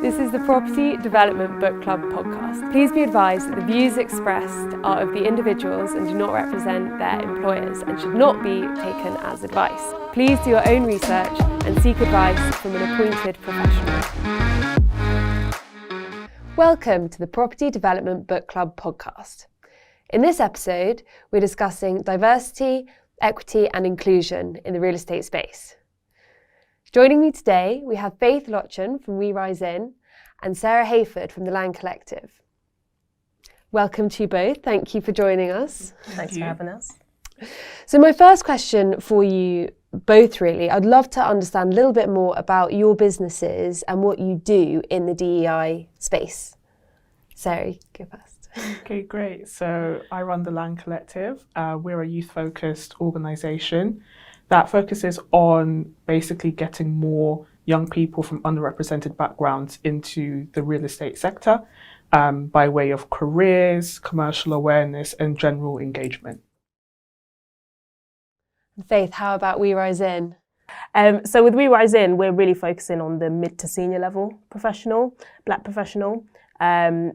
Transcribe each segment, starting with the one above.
This is the Property Development Bookclub Podcast. Please be advised that the views expressed are of the individuals and do not represent their employers and should not be taken as advice. Please do your own research and seek advice from an appointed professional. Welcome to the Property Development Bookclub Podcast. In this episode, we're discussing diversity, equity and inclusion in the real estate space. Joining me today, we have Faith Locken from We Rise In and Sarah Hayford from the Land Collective. Welcome to you both. Thank you for joining us. Thanks for having us. So my first question for you both really, I'd love to understand a little bit more about your businesses and what you do in the DEI space. Sarah, go first. Okay, great. So I run the Land Collective. We're a youth-focused organisation that focuses on basically getting more young people from underrepresented backgrounds into the real estate sector by way of careers, commercial awareness and general engagement. Faith, how about We Rise In? So with We Rise In, we're really focusing on the mid to senior level professional, black professional.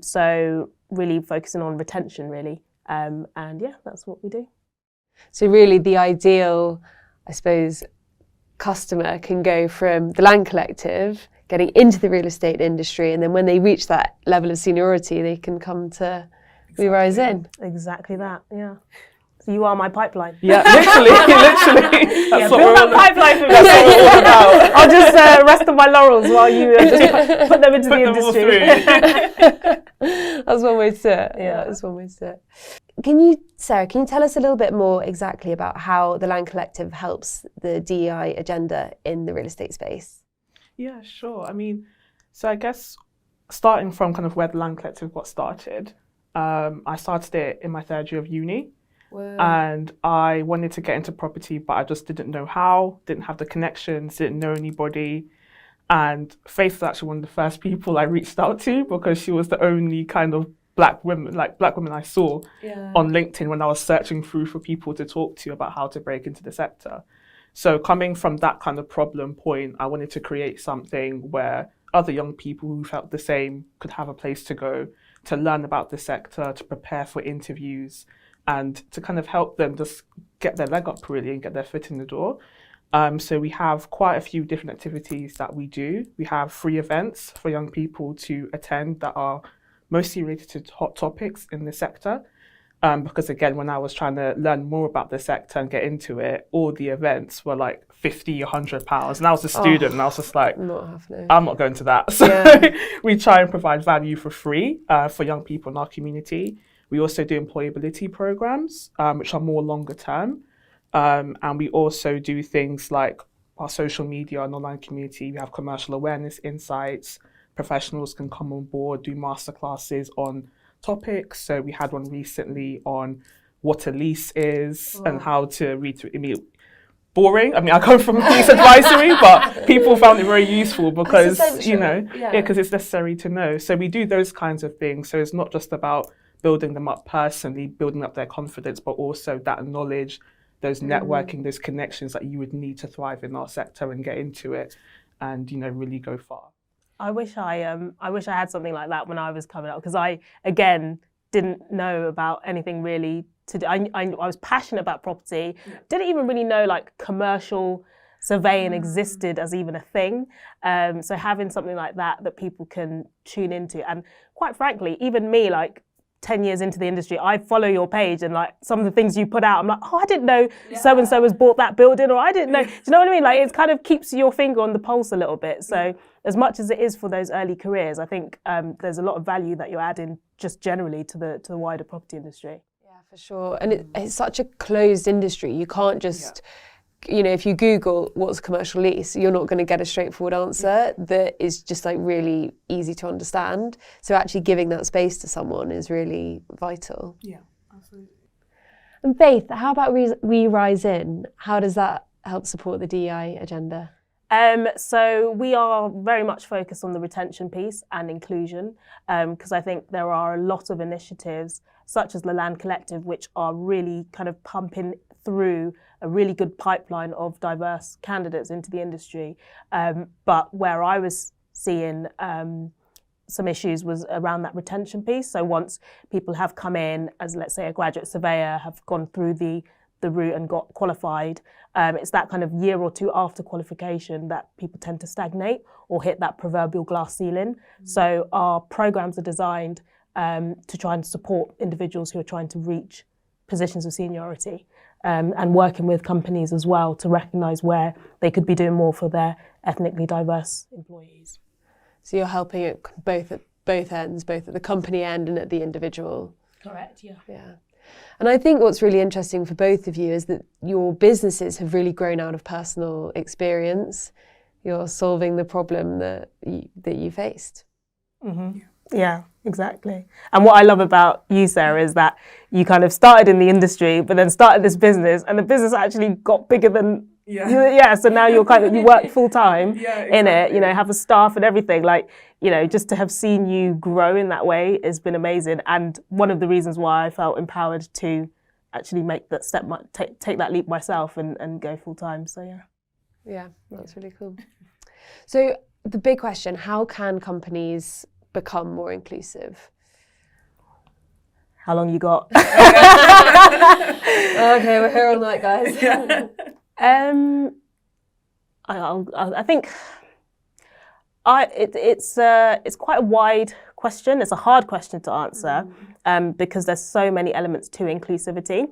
So really focusing on retention really. And yeah, that's what we do. So really the ideal, I suppose, customer can go from the Land Collective, getting into the real estate industry, and then when they reach that level of seniority, they can come to We Rise In. Exactly that, yeah. So you are my pipeline. Yeah, literally. That's build that pipeline for me. That's what we're all about. I'll just rest on my laurels while you just put them into the industry. That's one way to do it. Yeah, that's one way to do it. Sarah, can you tell us a little bit more exactly about how the Land Collective helps the DEI agenda in the real estate space? Yeah, sure. So I guess starting from kind of where the Land Collective got started, I started it in my third year of uni. Whoa. And I wanted to get into property, but I just didn't know how, didn't have the connections, didn't know anybody. And Faith was actually one of the first people I reached out to because she was the only kind of black women I saw on LinkedIn when I was searching through for people to talk to about how to break into the sector. So coming from that kind of problem point, I wanted to create something where other young people who felt the same could have a place to go, to learn about the sector, to prepare for interviews, and to kind of help them just get their leg up really and get their foot in the door. So we have quite a few different activities that we do. We have free events for young people to attend that are mostly related to hot topics in the sector. Because again, when I was trying to learn more about the sector and get into it, all the events were like £50, £100. And I was a student and I was just like, I'm not going to that. So we try and provide value for free for young people in our community. We also do employability programs, which are more longer term. And we also do things like our social media and online community. We have commercial awareness insights. Professionals can come on board, do masterclasses on topics. So we had one recently on what a lease is and how to read through it. Boring. I come from lease advisory, but people found it very useful because, because it's necessary to know. So we do those kinds of things. So it's not just about building them up personally, building up their confidence, but also that knowledge, those networking, those connections that you would need to thrive in our sector and get into it and, really go far. I wish I had something like that when I was coming up because I, again, didn't know about anything really to do. I was passionate about property, didn't even really know like commercial surveying existed as even a thing. So having something like that people can tune into, and quite frankly, even me, like 10 years into the industry, I follow your page and like some of the things you put out, I'm like, I didn't know so-and-so has bought that building, or I didn't know. Do you know what I mean? Like it kind of keeps your finger on the pulse a little bit. So as much as it is for those early careers, I think there's a lot of value that you're adding just generally to the wider property industry. Yeah, for sure. And it's such a closed industry. You can't just, if you Google what's a commercial lease, you're not going to get a straightforward answer that is just like really easy to understand. So actually giving that space to someone is really vital. Yeah, absolutely. And Faith, how about We Rise In? How does that help support the DEI agenda? So we are very much focused on the retention piece and inclusion, because I think there are a lot of initiatives such as the Land Collective, which are really kind of pumping through a really good pipeline of diverse candidates into the industry. But where I was seeing some issues was around that retention piece. So once people have come in as, let's say, a graduate surveyor, have gone through the route and got qualified, it's that kind of year or two after qualification that people tend to stagnate or hit that proverbial glass ceiling. So our programs are designed to try and support individuals who are trying to reach positions of seniority, and working with companies as well to recognise where they could be doing more for their ethnically diverse employees. So you're helping at both ends, both at the company end and at the individual. Correct, yeah. Yeah. And I think what's really interesting for both of you is that your businesses have really grown out of personal experience. You're solving the problem that you faced. Mm-hmm. Yeah, exactly. And what I love about you, Sarah, is that you kind of started in the industry, but then started this business, and the business actually got bigger than. Yeah. So now you work full time in it. Have a staff and everything. Just to have seen you grow in that way has been amazing. And one of the reasons why I felt empowered to actually make that step, take that leap myself, and go full time. So yeah. Yeah, that's really cool. So the big question: how can companies become more inclusive? How long you got? Okay, we're here all night, guys. I think it's quite a wide question. It's a hard question to answer because there's so many elements to inclusivity.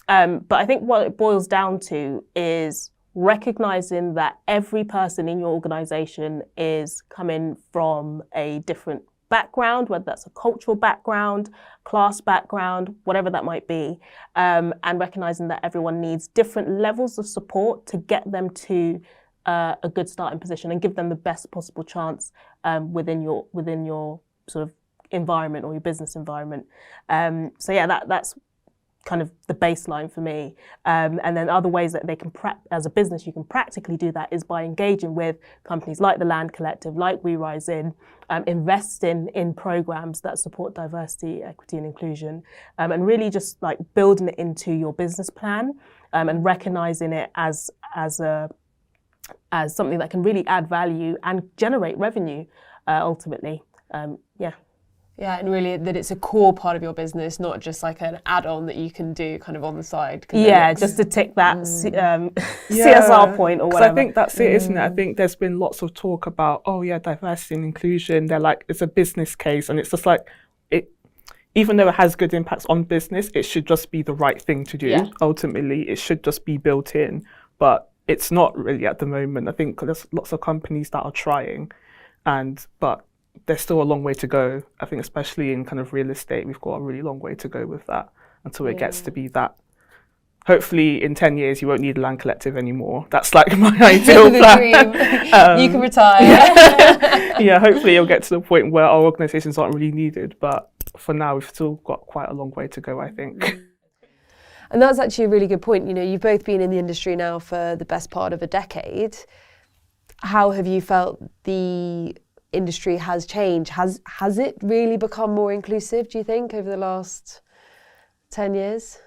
But I think what it boils down to is recognizing that every person in your organization is coming from a different background, whether that's a cultural background, class background, whatever that might be, and recognizing that everyone needs different levels of support to get them to a good starting position and give them the best possible chance within your sort of environment or your business environment. That's kind of the baseline for me. And then other ways that they can, as a business, you can practically do that is by engaging with companies like the Land Collective, like We Rise In, investing in programs that support diversity, equity and inclusion, and really just like building it into your business plan, and recognizing it as something that can really add value and generate revenue, ultimately. Yeah, and really that it's a core part of your business, not just like an add-on that you can do kind of on the side. Yeah, just to tick that CSR point or whatever. I think that's it, isn't it? I think there's been lots of talk about, diversity and inclusion. They're like, it's a business case, and it's just like, even though it has good impacts on business, it should just be the right thing to do. Yeah. Ultimately, it should just be built in, but it's not really at the moment. I think there's lots of companies that are trying, but there's still a long way to go. I think especially in kind of real estate, we've got a really long way to go with that until it gets to be that. Hopefully in 10 years, you won't need a Land Collective anymore. That's like my ideal plan. You can retire. Yeah, hopefully you'll get to the point where our organisations aren't really needed. But for now, we've still got quite a long way to go, I think. And that's actually a really good point. You've both been in the industry now for the best part of a decade. How have you felt the industry has changed? Has it really become more inclusive, do you think, over the last 10 years?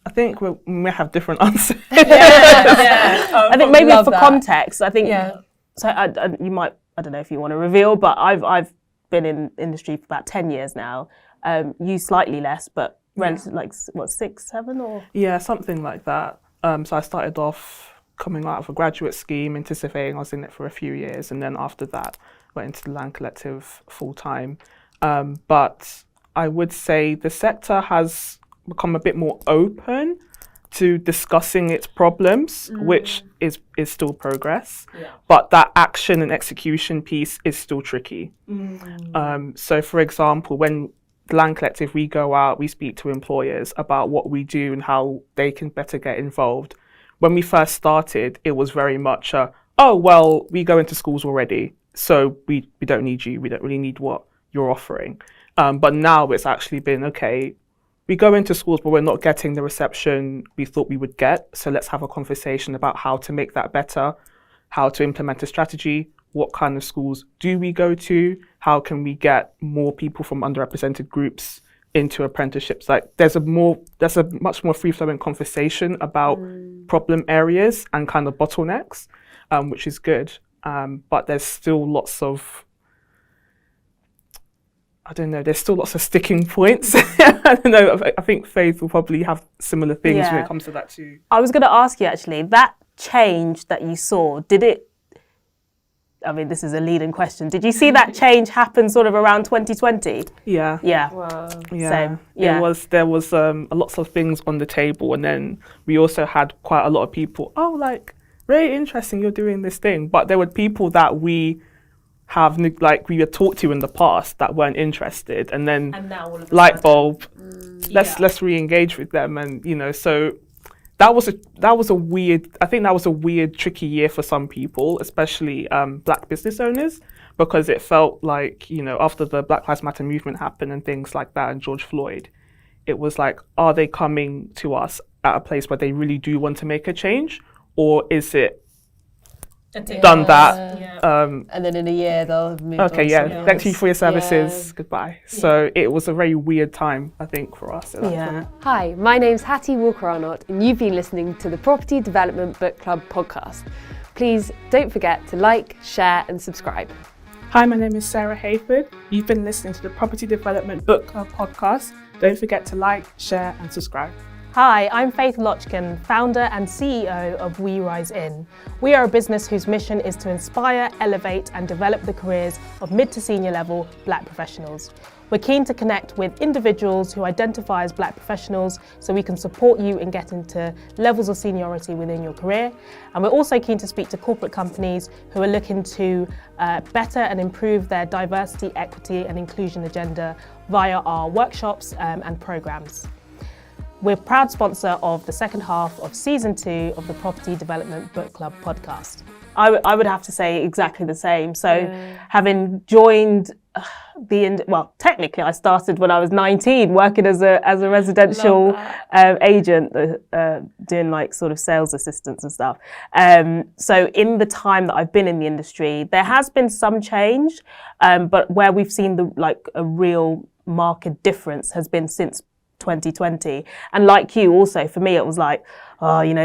I think we may have different answers. I think maybe for context, I think, so you might, I don't know if you want to reveal, but I've been in industry for about 10 years now. You slightly less, but like, what, 6, 7 or? Yeah, something like that. So I started off coming out of a graduate scheme into surveying. I was in it for a few years, and then after that, went into the Land Collective full time. But I would say the sector has become a bit more open to discussing its problems, which is still progress. Yeah. But that action and execution piece is still tricky. So for example, when the Land Collective, we go out, we speak to employers about what we do and how they can better get involved. When we first started, it was very much, we go into schools already, so we don't need you. We don't really need what you're offering. But now it's actually been, okay, we go into schools, but we're not getting the reception we thought we would get. So let's have a conversation about how to make that better, how to implement a strategy, what kind of schools do we go to, how can we get more people from underrepresented groups into apprenticeships. Like there's a much more free-flowing conversation about problem areas and kind of bottlenecks, which is good. But there's still lots of I don't know, there's still lots of sticking points. I don't know, I think Faith will probably have similar things when it comes to that too. I was going to ask you actually, that change that you saw, I mean, this is a leading question. Did you see that change happen sort of around 2020? Yeah. Yeah. Wow. Yeah. Same. Yeah. There was lots of things on the table, and then we also had quite a lot of people, like, really interesting, you're doing this thing. But there were people that we had talked to in the past that weren't interested, and then now all of a light sudden, bulb, let's re-engage with them, and so that was a weird, tricky year for some people, especially Black business owners, because it felt like, after the Black Lives Matter movement happened and things like that, and George Floyd, it was like, are they coming to us at a place where they really do want to make a change, or is it done that? And then in a year they'll have moved okay, on yeah, something thank you else. for your services, goodbye. So it was a very weird time, I think, for us at that point. Hi, my name's Hattie Walker-Arnott, and you've been listening to the Property Development Bookclub Podcast. Please don't forget to like, share and subscribe. Hi, my name is Sarah Hayford. You've been listening to the Property Development Bookclub Podcast. Don't forget to like, share and subscribe. Hi, I'm Faith Locken, founder and CEO of We Rise In. We are a business whose mission is to inspire, elevate and develop the careers of mid to senior level Black professionals. We're keen to connect with individuals who identify as Black professionals so we can support you in getting to levels of seniority within your career. And we're also keen to speak to corporate companies who are looking to better and improve their diversity, equity and inclusion agenda via our workshops and programs. We're a proud sponsor of the second half of season 2 of the Property Development Bookclub Podcast. I would have to say exactly the same. So having joined technically I started when I was 19 working as a residential agent, doing like sort of sales assistants and stuff. So in the time that I've been in the industry, there has been some change, but where we've seen a real marked difference has been since 2020. And like you also, for me, it was like,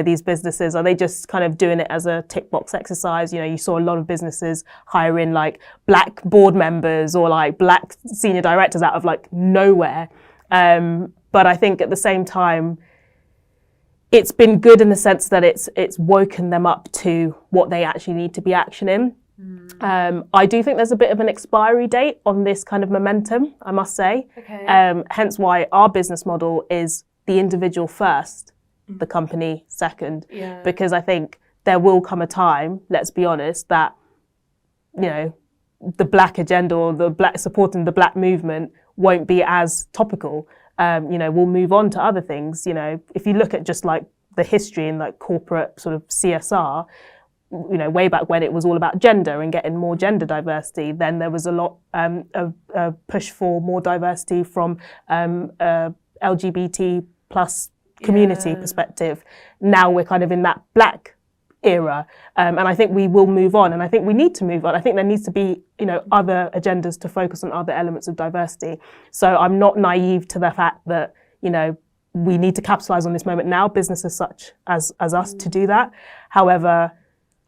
these businesses, are they just kind of doing it as a tick box exercise? You saw a lot of businesses hiring like Black board members or like Black senior directors out of like nowhere. But I think at the same time, it's been good in the sense that it's woken them up to what they actually need to be actioning. I do think there's a bit of an expiry date on this kind of momentum, I must say. Okay. Hence why our business model is the individual first, the company second. Yeah. Because I think there will come a time, let's be honest, that, the Black agenda or supporting the Black movement won't be as topical. We'll move on to other things. If you look at just like the history in like corporate sort of CSR, way back when it was all about gender and getting more gender diversity, then there was a lot of push for more diversity from LGBT plus community perspective. Now we're kind of in that Black era, and I think we will move on, and I think we need to move on. I think there needs to be other agendas to focus on other elements of diversity. So I'm not naive to the fact that we need to capitalize on this moment now, businesses such as us, to do that. However,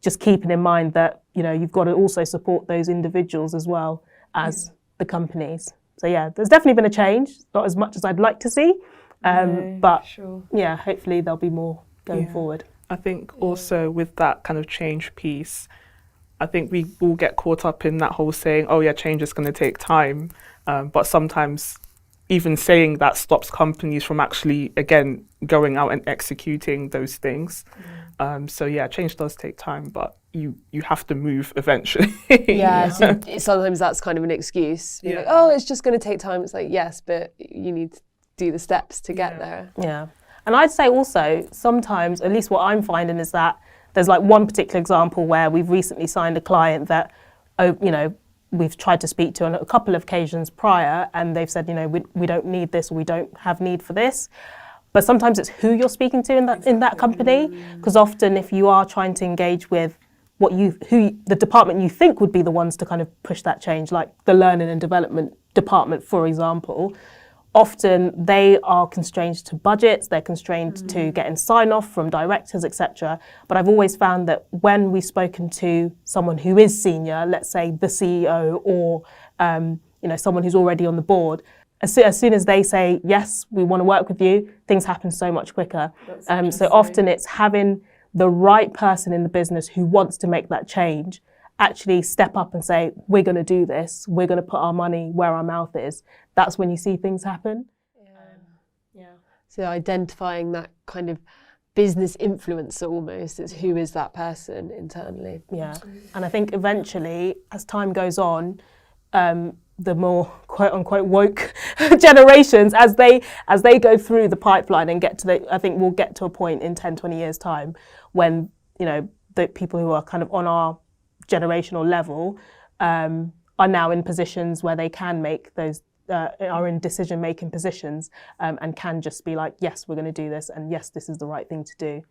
just keeping in mind that, you've got to also support those individuals as well as the companies. So yeah, there's definitely been a change, not as much as I'd like to see, but yeah, hopefully there'll be more going forward. I think also with that kind of change piece, I think we all get caught up in that whole saying, change is going to take time. But sometimes even saying that stops companies from actually, again, going out and executing those things. Change does take time, but you have to move eventually. So sometimes that's kind of an excuse. You're like, it's just going to take time. It's like, yes, but you need to do the steps to get there. Yeah. And I'd say also sometimes, at least what I'm finding is that there's like one particular example where we've recently signed a client that, we've tried to speak to on a couple of occasions prior, and they've said, we don't need this, or we don't have need for this. But sometimes it's who you're speaking to in that company, because often if you are trying to engage with the department you think would be the ones to kind of push that change, like the learning and development department, for example, often they are constrained to budgets, they're constrained to getting sign-off from directors, etc. But I've always found that when we've spoken to someone who is senior, let's say the CEO or someone who's already on the board, as soon as they say, yes, we want to work with you, things happen so much quicker. So often it's having the right person in the business who wants to make that change actually step up and say, we're going to do this, we're going to put our money where our mouth is. That's when you see things happen. So identifying that kind of business influencer almost, is who is that person internally. Yeah, and I think eventually, as time goes on, the more quote unquote woke generations, as they go through the pipeline and get to I think we'll get to a point in 10, 20 years time when, the people who are kind of on our generational level are now in positions where they can make those, are in decision-making positions and can just be like, yes, we're going to do this, and yes, this is the right thing to do.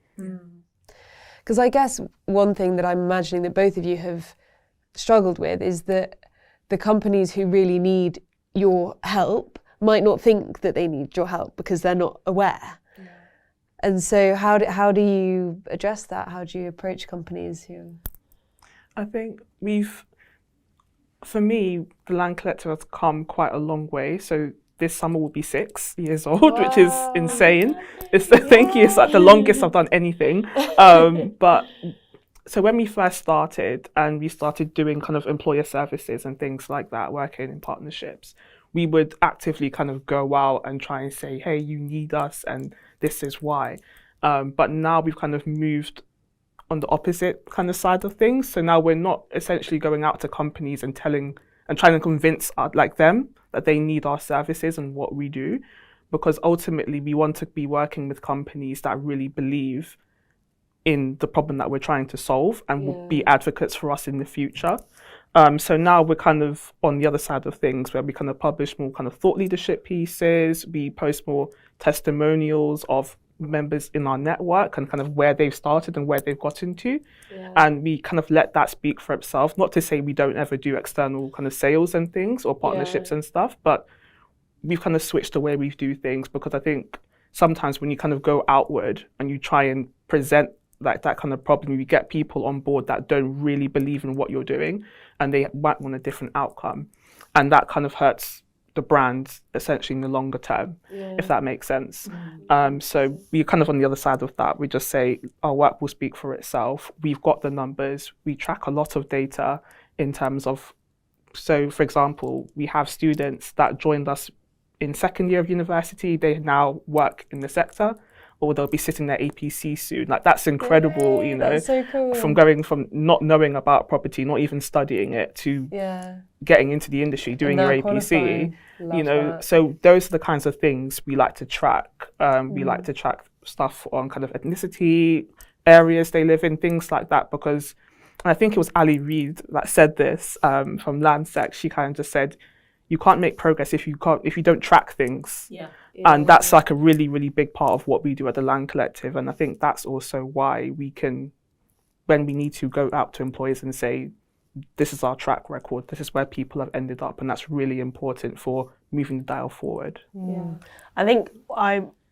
Because I guess one thing that I'm imagining that both of you have struggled with is that the companies who really need your help might not think that they need your help because they're not aware. Yeah. And so how do you address that? How do you approach companies who... I think for me, the Land Collective has come quite a long way. So this summer will be 6 years old, which is insane. Thank you. It's like the longest I've done anything. But so when we first started and we started doing kind of employer services and things like that, working in partnerships, we would actively kind of go out and try and say, hey, you need us and this is why. But now we've kind of moved on the opposite kind of side of things. So now we're not essentially going out to companies and trying to convince them that they need our services and what we do, because ultimately we want to be working with companies that really believe in the problem that we're trying to solve and will be advocates for us in the future. So now we're kind of on the other side of things where we kind of publish more kind of thought leadership pieces, we post more testimonials of members in our network and kind of where they've started and where they've gotten to. And we kind of let that speak for itself. Not to say we don't ever do external kind of sales and things or partnerships and stuff, but we've kind of switched the way we do things, because I think sometimes when you kind of go outward and you try and present like that kind of problem, you get people on board that don't really believe in what you're doing and they might want a different outcome. And that kind of hurts the brand essentially in the longer term, if that makes sense. So we're kind of on the other side of that. We just say our work will speak for itself. We've got the numbers. We track a lot of data in terms of, so for example, we have students that joined us in second year of university. They now work in the sector, or they'll be sitting their APC soon. Like that's incredible, That's so cool. From going from not knowing about property, not even studying it, to getting into the industry, doing your APC. That. So those are the kinds of things we like to track. We like to track stuff on kind of ethnicity, areas they live in, things like that, because, and I think it was Ali Reid that said this from Landsec. She kind of just said, you can't make progress if you don't track things. And that's like a really, really big part of what we do at the Land Collective. And I think that's also why we can, when we need to go out to employers and say, this is our track record, this is where people have ended up. And that's really important for moving the dial forward. I think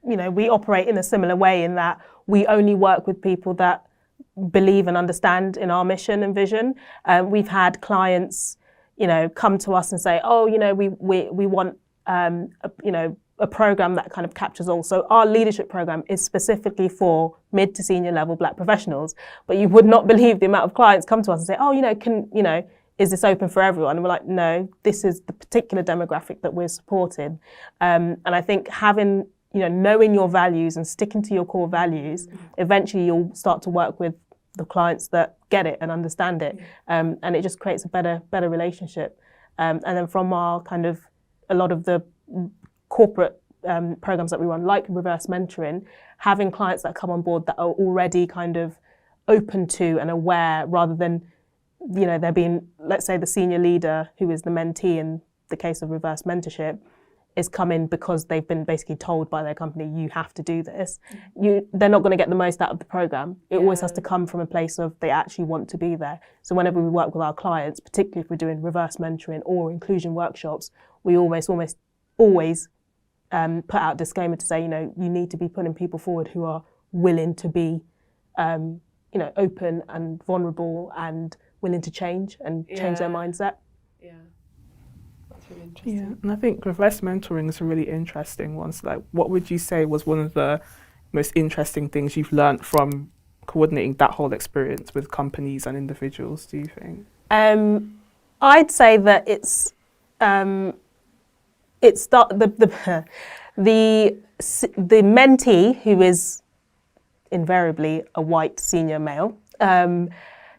we operate in a similar way in that we only work with people that believe and understand in our mission and vision. We've had clients, come to us and say, we want, a program that kind of captures all. So our leadership program is specifically for mid to senior level Black professionals, but you would not believe the amount of clients come to us and say, is this open for everyone? And we're like, no, this is the particular demographic that we're supporting. And I think having, knowing your values and sticking to your core values, eventually you'll start to work with the clients that get it and understand it. And it just creates a better relationship. And then from our kind of, a lot of the corporate programs that we run, like reverse mentoring, having clients that come on board that are already kind of open to and aware, rather than, there being, let's say, the senior leader who is the mentee in the case of reverse mentorship is coming because they've been basically told by their company, you have to do this. They're not going to get the most out of the program. It always has to come from a place of they actually want to be there. So whenever we work with our clients, particularly if we're doing reverse mentoring or inclusion workshops, we almost always put out a disclaimer to say, you need to be putting people forward who are willing to be, open and vulnerable and willing to change and change their mindset. That's Really interesting. Yeah, and I think reverse mentoring is a really interesting one. So, like, what would you say was one of the most interesting things you've learned from coordinating that whole experience with companies and individuals, do you think? I'd say that it's the mentee, who is invariably a white senior male,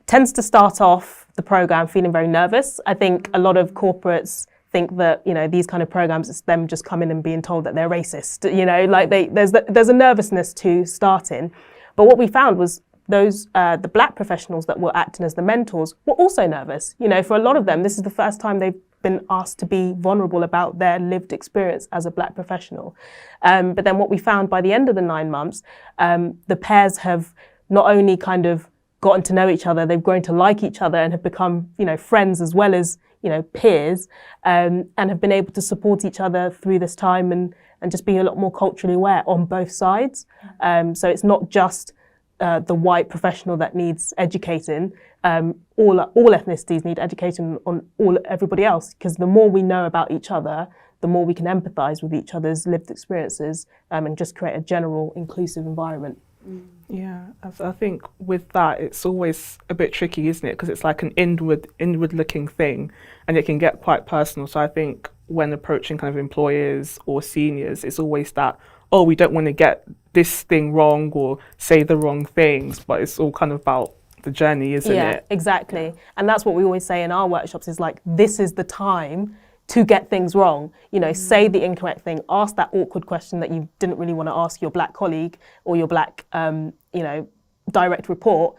tends to start off the program feeling very nervous. I think a lot of corporates think that, you know, these kind of programs, it's them just coming and being told that they're racist. You know, like there's a nervousness to starting. But what we found was those the black professionals that were acting as the mentors were also nervous. You know, for a lot of them, this is the first time they've been asked to be vulnerable about their lived experience as a black professional. But then what we found by the end of the 9 months, the pairs have not only kind of gotten to know each other, they've grown to like each other and have become, you know, friends as well as, you know, peers, and have been able to support each other through this time and just be a lot more culturally aware on both sides. So it's not just the white professional that needs educating. All ethnicities need education on everybody else, because the more we know about each other, the more we can empathise with each other's lived experiences, and just create a general inclusive environment. Yeah, I think with that, it's always a bit tricky, isn't it? Because it's like an inward-looking thing, and it can get quite personal. So I think when approaching kind of employers or seniors, it's always that, oh, we don't want to get this thing wrong or say the wrong things, but it's all kind of about the journey, isn't it? Yeah, exactly. And that's what we always say in our workshops, is like, this is the time to get things wrong. You know, say the incorrect thing, ask that awkward question that you didn't really want to ask your black colleague or your black, you know, direct report.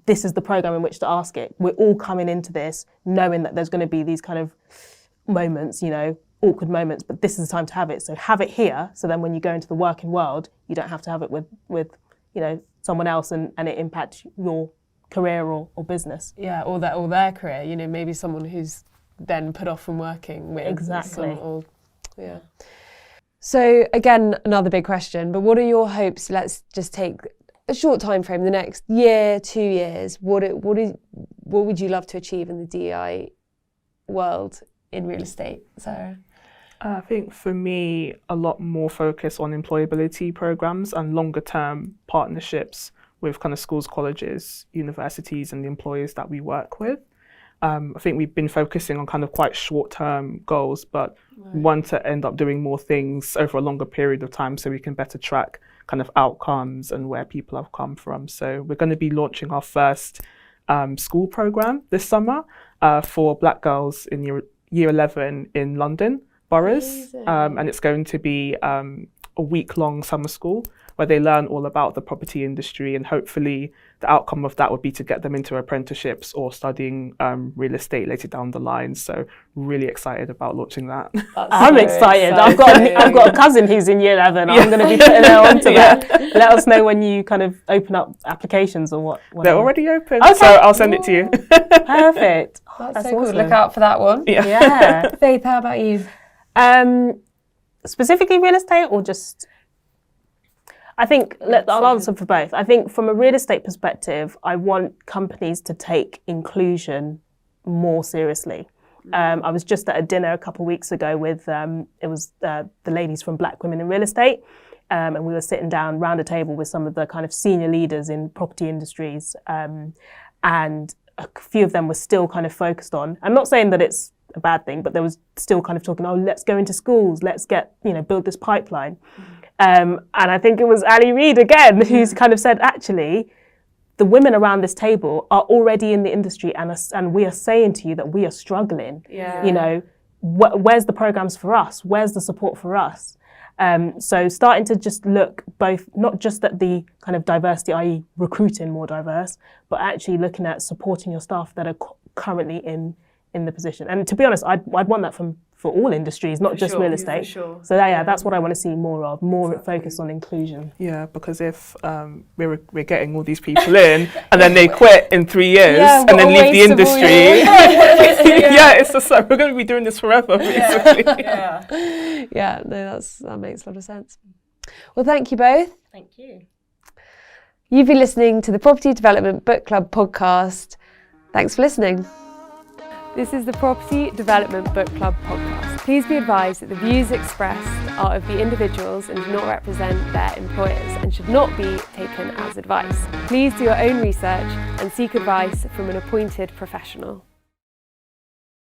This is the program in which to ask it. We're all coming into this knowing that there's going to be these kind of moments, you know, awkward moments, but this is the time to have it. So have it here, so then when you go into the working world, you don't have to have it with you know, someone else and it impacts your career or business. Yeah, or their career, you know, maybe someone who's then put off from working with. Exactly. Yeah. So again, another big question, but what are your hopes? Let's just take a short time frame, the next year, 2 years. What would you love to achieve in the DEI world in real estate, Sarah? I think for me, a lot more focus on employability programs and longer term partnerships with kind of schools, colleges, universities and the employers that we work with. I think we've been focusing on kind of quite short-term goals, but we want to end up doing more things over a longer period of time so we can better track kind of outcomes and where people have come from. So we're going to be launching our first school program this summer for black girls in year 11 in London boroughs. And it's going to be a week-long summer school where they learn all about the property industry, and hopefully the outcome of that would be to get them into apprenticeships or studying real estate later down the line. So really excited about launching that. I'm excited. I've got a cousin who's in year 11. I'm going to be putting her onto that. Let us know when you kind of open up applications or what. They're already open, okay. So I'll send it to you. Perfect. That's so awesome. cool. Look out for that one. Yeah. Faith, how about you? Specifically real estate, or just... I think, I'll answer for both. I think from a real estate perspective, I want companies to take inclusion more seriously. I was just at a dinner a couple of weeks ago with, it was the ladies from Black Women in Real Estate, and we were sitting down round a table with some of the kind of senior leaders in property industries, and a few of them were still kind of focused on, I'm not saying that it's a bad thing, but there was still kind of talking, oh, let's go into schools, let's get, you know, build this pipeline. And I think it was Ali Reid again, who's kind of said, actually, the women around this table are already in the industry and we are saying to you that we are struggling. Yeah. You know, where's the programs for us? Where's the support for us? So starting to just look both, not just at the kind of diversity, i.e. recruiting more diverse, but actually looking at supporting your staff that are currently in the position. And to be honest, I'd want that for all industries, not just real estate. Sure. So yeah, that's what I want to see more of, more focus on inclusion. Yeah, because if we're getting all these people in and then they quit in 3 years and then leave the industry, it's just like, we're going to be doing this forever, basically. Yeah, no, that makes a lot of sense. Well, thank you both. Thank you. You've been listening to the Property Development Book Club podcast. Thanks for listening. This is the Property Development Book Club Podcast. Please be advised that the views expressed are of the individuals and do not represent their employers and should not be taken as advice. Please do your own research and seek advice from an appointed professional.